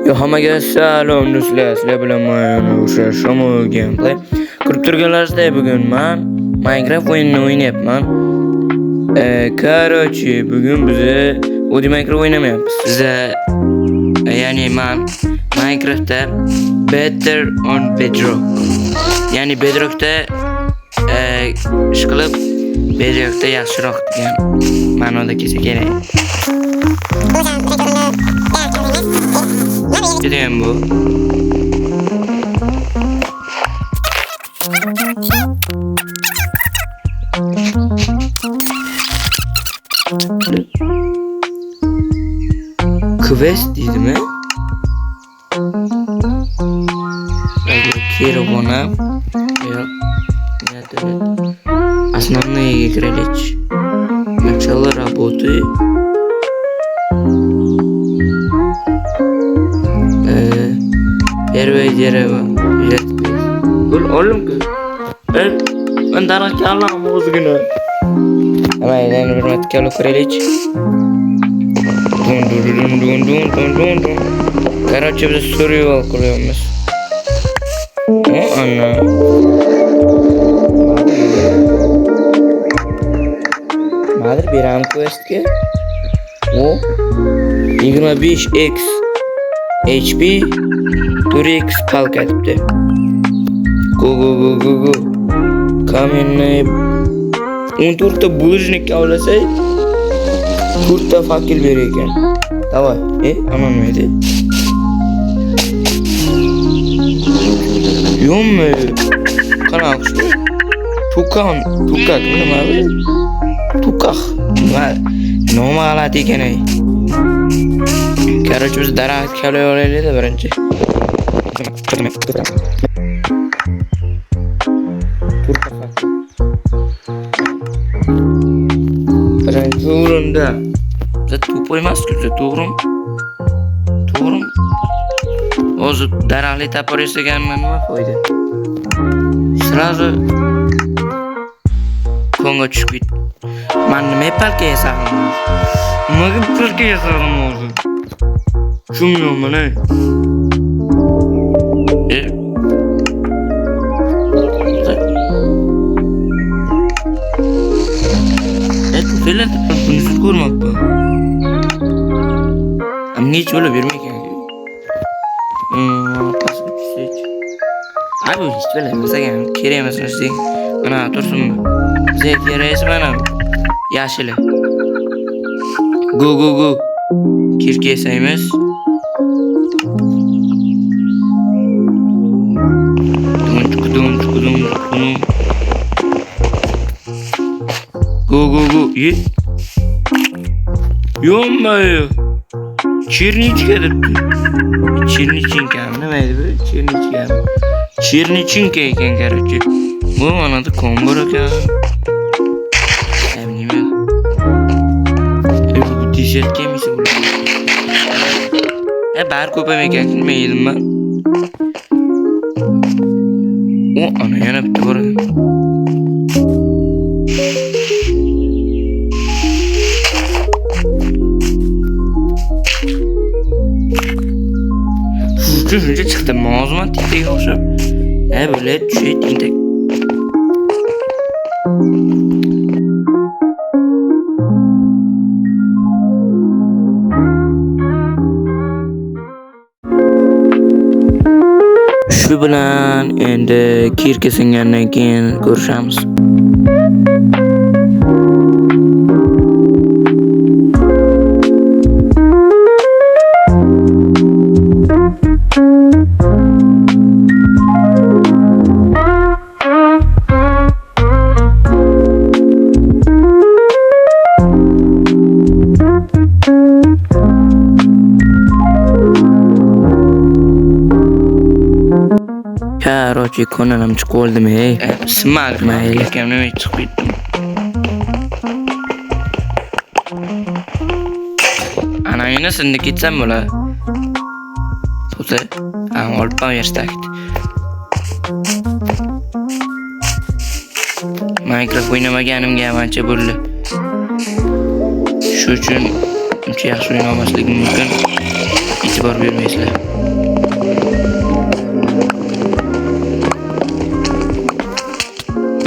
Hammaga salom do'stlar, sizlar bilan men o'sha Shomo gameplay. Ko'rib turganlaringizdek, bugun men Minecraft o'yinini o'ynayapman. Короче, bugun biz Odi Minecraft o'ynamayapmiz. Size ya'ni men Minecraft'da Better on Bedrock. Ya'ni Bedrock'da ishqilib Bedrock'da yaxshiroq degan ma'noda kelsa kerak. Gidelim bu. Quest değil mi? Кировона. Нет. Основные игры. Начало работы. Первое дерево. Oğlum ki. Ben darak Allah'ım bozgunu. Ama yani bir matkalı kraliç. Dun. Короче biz survival kuruyoruz. O ana. Madem bir an quest ki. O 25x HP 4x kalk etdi. Go. Каменный. 14 ta bulujnik avlasay 4 ta fakir verir ekan. Davay. Aman neydi? Yo'qmi? Qanaqa shu? Tukak nima bu? Tukaq. Nima g'alati ekan ey. Короче biz daraxt kavlay olaylik-da birinchi. Birinchi o'rinda biz to'p o'ymasku, to'g'rimi? Hozir daraxtli tapor yasaganman nima foyda? Сразу konga tushib ketdi. Men nima palka yasadim? Nimaga palka yasadim hozir? Tushunmayman ey. Felat bunisiz ko'rmoqda. Amga hech yo'l bermaykan. Pasga tushsak. Abi hech yo'l bermasagan kerak emas narsa. Mana tursinmi? Bizga kerak mana yashili. Go. Kirka yasaymiz. Dum. Go. Yo'qmi? Черничка debdi. Черниченka nima edi bu? Черниченka ekan, короче. Bu manada kombor ekan. Nima? Bu t-shirt kiymişim bu. Bar ko'pam ekan, nima yedim men? O ana yana bitta bor. Shuncha chiqdi, mozman tikdek o'xshab. Böyle düşeydik. Shu bilan endi kirka singandan keyin ko'rishamiz. Короче, ko'nam chiqib oldim ey. Smal mayli ekan, nima chiqib ketdim. Ana yana sindi ketsam bo'la. To'sa, olib qo'yashdi. Minecraft o'ynamaganimga ancha bo'ldi. Shu uchun uncha yaxshi o'ynamasligim mumkin. E'tibor bermaysizlar.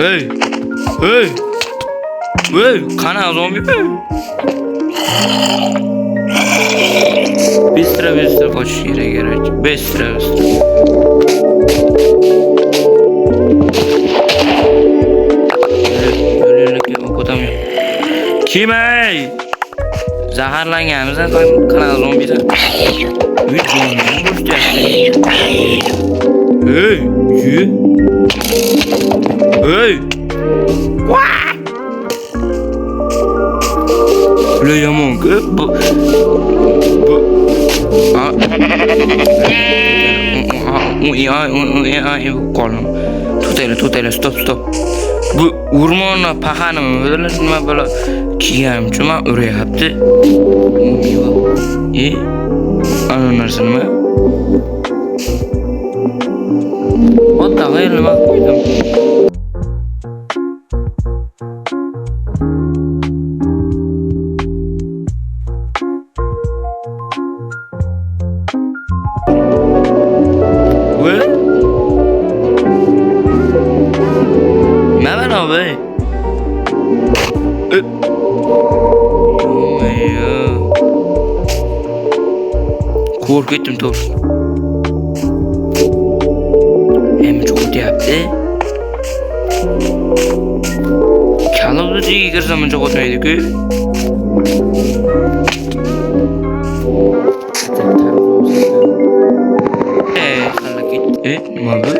Hey! Hey! Hey! Qana zombi mi? Bistra qochish kerak. Bistra. Yo'llarga o'qotaman. Kim ey? Zaharlanganmisan qana zombilar. Hey! Hey! What? Le yamon bu. Qoldim. Tutaylar, stop. Bu o'rmonni paxanimi o'dirlar, nima bo'la kiyganimcha men urayapti. Ana narsa nima? What the hell nima qo'ydim? Korkuttum to'g'ri. Hem çok yaptı. Kalabıcıya girsem çok oturaydı ki. Nima bu?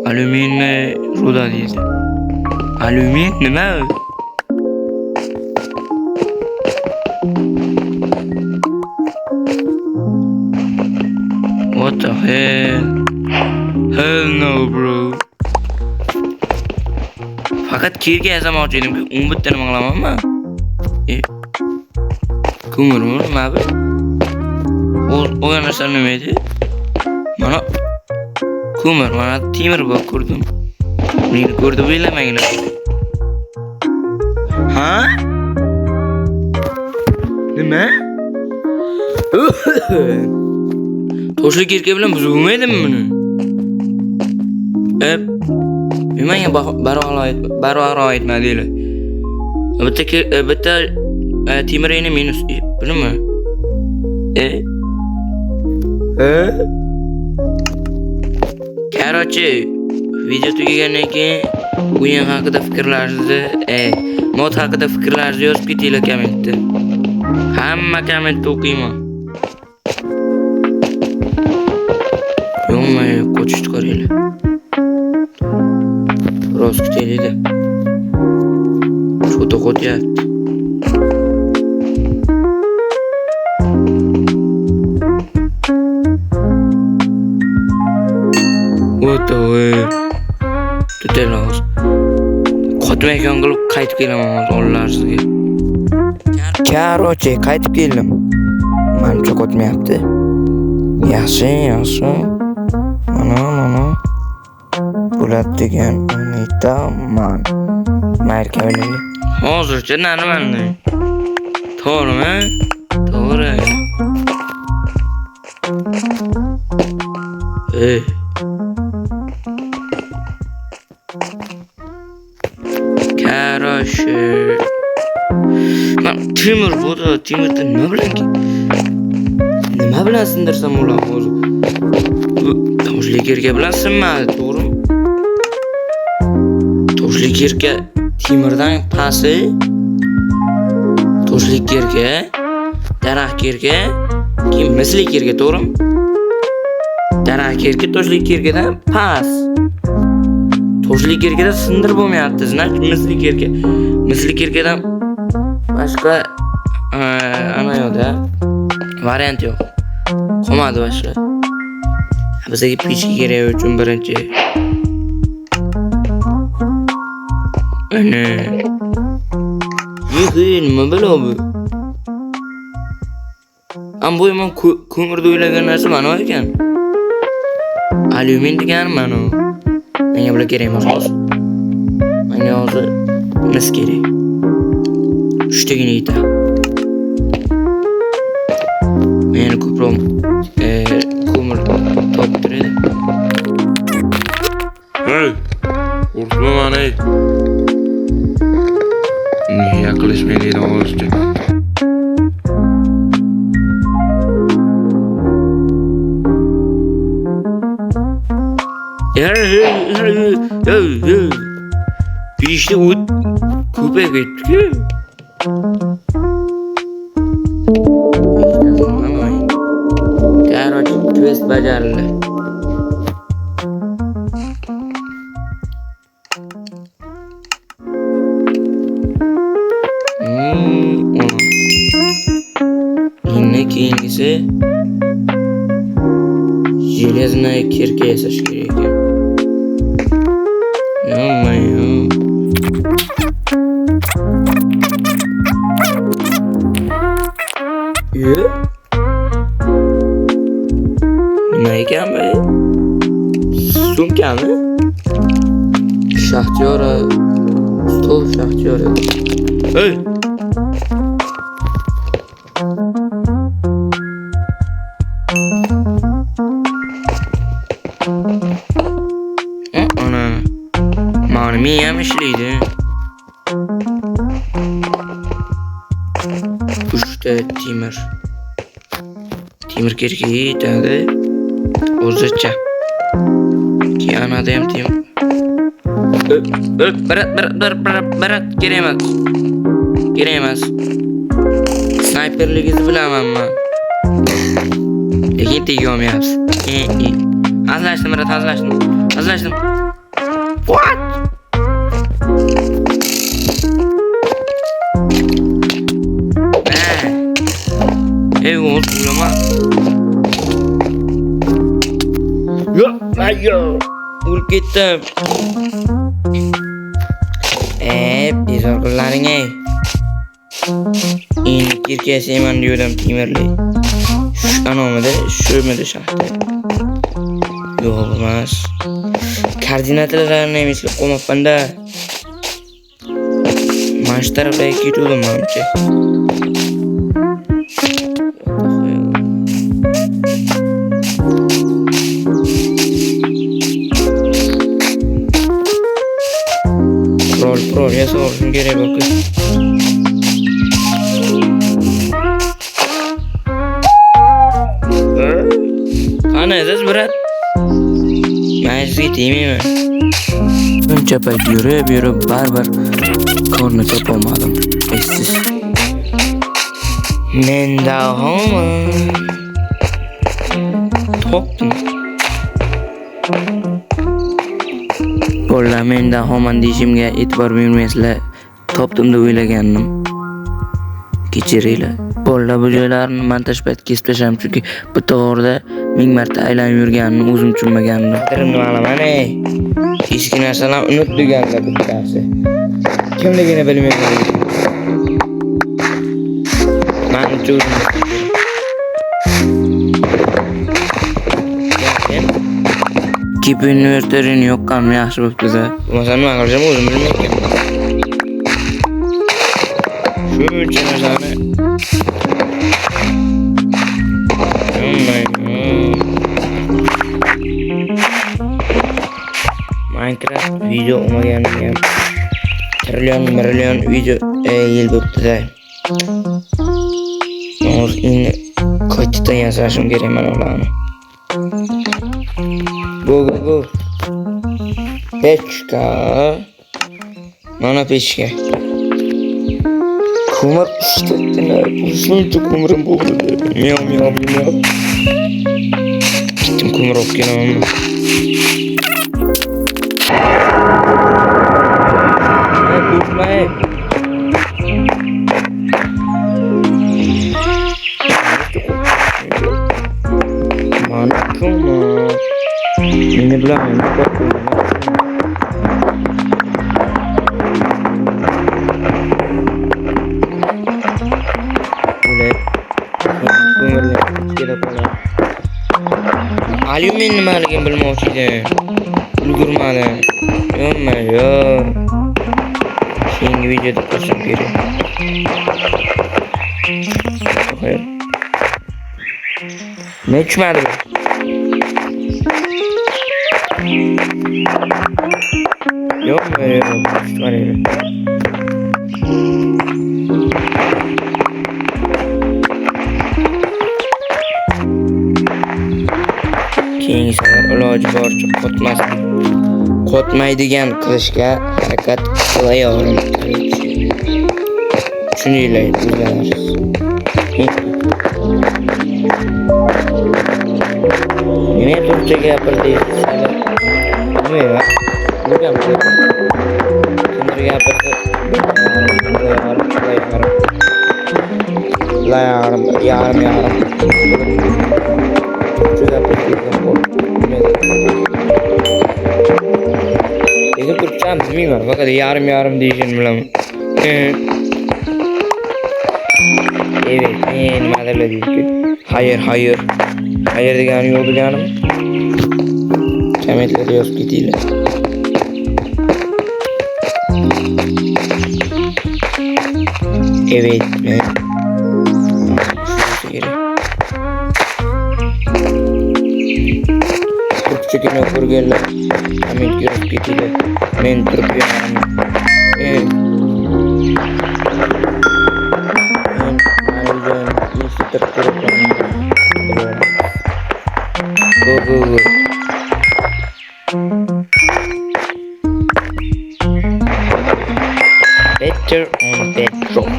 Alyumin ruda deydi. Alyumin nima? What the hell? Hell no bro. Fakat kirga yazamoqchi edimki 11 tani manglamanmi? Ko'mirmi nima bu? O narsa nima edi? Mana ko'mir, mana temir bor ko'rdim. Meni ko'rdi o'ylamanglar. Ha? Nima? Toshlik erkak bilan buzib bo'lmaydimi buni? Menga baroqroq aytma deylar. Bitta temirini minus, bilmi? Короче, video tugagandan keyin o'yin haqida fikrlaringizni, mod haqida fikrlaringizni yozib ketinglar kommentda. Hamma kommentni o'qiyman. Yo'qmi, qo'chishni qaranglar. Biroz kutaylik-da. Foto qo'yapti. What the hell? Tutaymiz. Qotmaygan qilib qaytib kelaman o'g'illaringizga. Короче, qaytib keldim. Menimcha qotmayapti. Yaxshi. Mana. Bulat degan umiddaman. Mayka o'ylaydi. Hozircha narmanda. To'g'rimi? To'g'ri. Короче. Men temir bo'ldi, temirni nima bilan sindirsam bo'ladi hozir? Toshlik erkak bilan sinmadi, to'g'rimi? Toshlik erkak temirdan pasi. Toshlik erkak, daraxt erkak, kim mislik erkak, to'g'rimi? Daraxt erkak toshlik erkakdan pas. Toshlik erkakdan sindirib bo'lmayapti, значит mislik erkakdan boshqa ana yo'qda. Variant yo'q. Qolmadi boshqa. Bizga pichki kerak uchun birinchi. Ana. Nima bo'labi? Ammo men ko'mirda o'ylagan narsa mana ekan. Alyumin degan mana. Menga bular kerak emas hozir. Menga hozir mis kerak. 3 tagina yeta. Meni ko'proq ko'mir toptiradi. Hey. Niye kılıçmayı da oluştu? Bir işte o köpek etti. Короче, twist bajarildi. Endi keyingisi железная kirka yasash kerak ekan. Yo-mayo. Nima ekan bu? Sumkami? Shaxtyora, stol shaxtyora. Hey! Ana. Mani miyam ishlaydi. Uchta temir. Temir kerak yetadi. O'zicha. Yanada ham temir. Barat kerak emas. Kerak emas. Snayperligingizni bilamanman. Lekin tegolmayapsiz. Hazlashdim, hazlashdim. What? Ey oğlum ulama. Yo. Ulib ketdim. Bezor qillaring ey. Endi kirka yasayman dedim temirli. Anomida, shumida shaxta. Yo'q emas. Koordinatlarni ham eslab qolmabman-da. Mana shu tarafga ketdim menimcha. Qurol yasaolishim kerak bo'ldi. Qani siz brat? Men sizga tegmayman. Buncha payt yurib baribir korni topolmadim. Esiz. Menda homan. Topdim. Bola menda homan deyishimga e'tibor bermaysizlar. Topdim deb o'ylagandim. Kechiringlar. Bola bu joylarni montaj payt kesib tashladim chunki bu to'g'rida 1000 marta aylanib yurganimni o'zim tushunmagandim. Tirimni olaman ey. Eski narsalarni unutganlar bittasi. Kimligini bilmayman. Men uchun Kip universitetini yoqqanmi yaxshi bo'pti-da. Bo'lmasa nima qilishim o'zim bilmayman. Shuncha narsani Minecraft video olmaganim ham trillion video yil bo'pti-da. Hozir endi qaytadan yasashim kerak mana ularni. Bu. Pechka. Mana pechka. Ko'mir ishlatdina. Shuncha ko'mirim bo'ldi. Miyav. Gittim ko'mir olib kelaman. Ko'rmay. Mana ko'mir. Meni bilaman. Alyumin nimaligini bilmoqchi edim. Ulgurmadim. Yo. Keyingi videoda ko'rishim kerak. Ne tushmadi bu? Yok mu? Yok. Var öyle. Keyingi safar iloji boricha qotmaydigan qilishga harakat qilayorim. Tushuninglar o'zlariz. Nima turkcha gapirdingiz? Nima? Kimdir gapirdi. Yarim. Turkcha gapirdim. Lekin turkcha bilmayman. Faqat yarim deyishini bilaman. Evet, nimadir deydi. Hayır. Hayır degani yo'q deganim. Kommentlarga yozib ketinglar. Evet, men turkcha kino ko'rganlar kommentga yozib ketinglar. Men turkman. Go. Better on bedrock.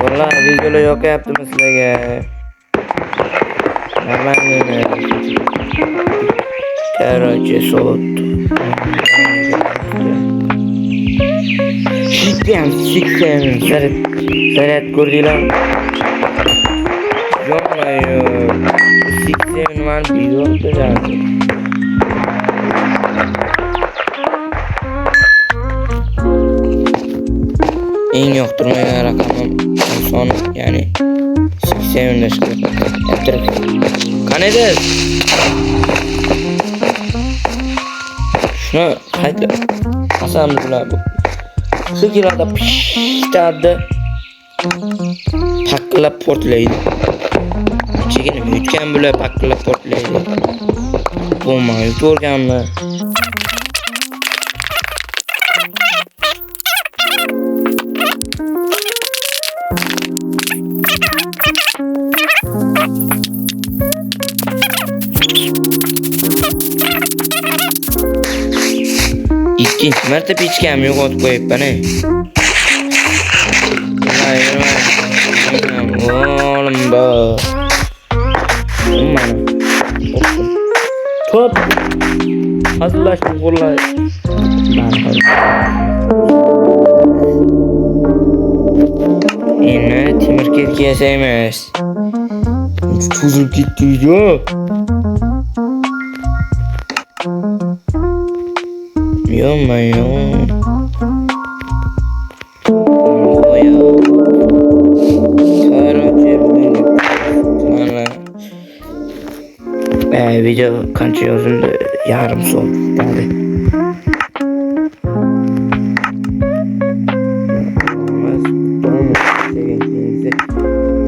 Vallahi videolar yoqyaptimi sizlarga? Короче, soat. Shikdan zaryad ko'rdinglar? Yo'q-yo'q. 6-7 video ko'radi. Eng yoqtirmagan raqamim soni, ya'ni 87 chiqdi. Qanday? Shuni qayta qasam bular bu. Shu keladi pishtadi. Paqqilab portlaydi. Ichiga nima yutgan bular paqqilab portlaydi. Bo'lmay ko'rganmi? İkinci marta pechkamni yo'qotib qo'yibman. Oğlum bu. Top. Hazırlaştım vallahi. Yine temir ketkiye sevmez. Çocuk gitti ya. Yo. Video qancha yozildi? Yarim soat bo'ldi.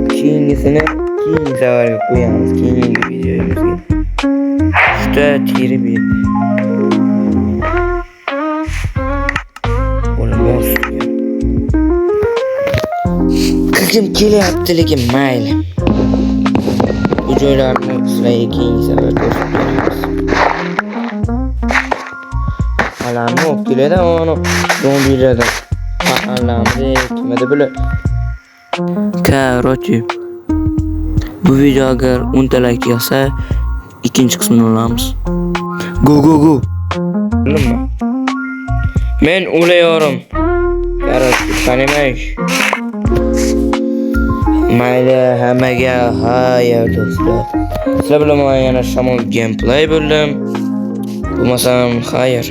Keyingisini keyingi safarga qo'yamiz. Keyingi videomizga. Juda terib yedi. Qilgim kelyapti, lekin mayli. Bu joylarni sizlarga keyingi safar ko'rsatib beramiz. Alarmni olib keladi, onu zombilardan. Alarmni kimada bular? Короче, bu video agar 10 ta like yig'sa, ikkinchi qismini olamiz. Go. Bilimmi? Men o'layorim. Короче, qanimaysh. Mayli, hammaga hayır do'stlar. Sizlar bilan yana Shamol gameplay bo'ldim. Bo'lmasam, hayır.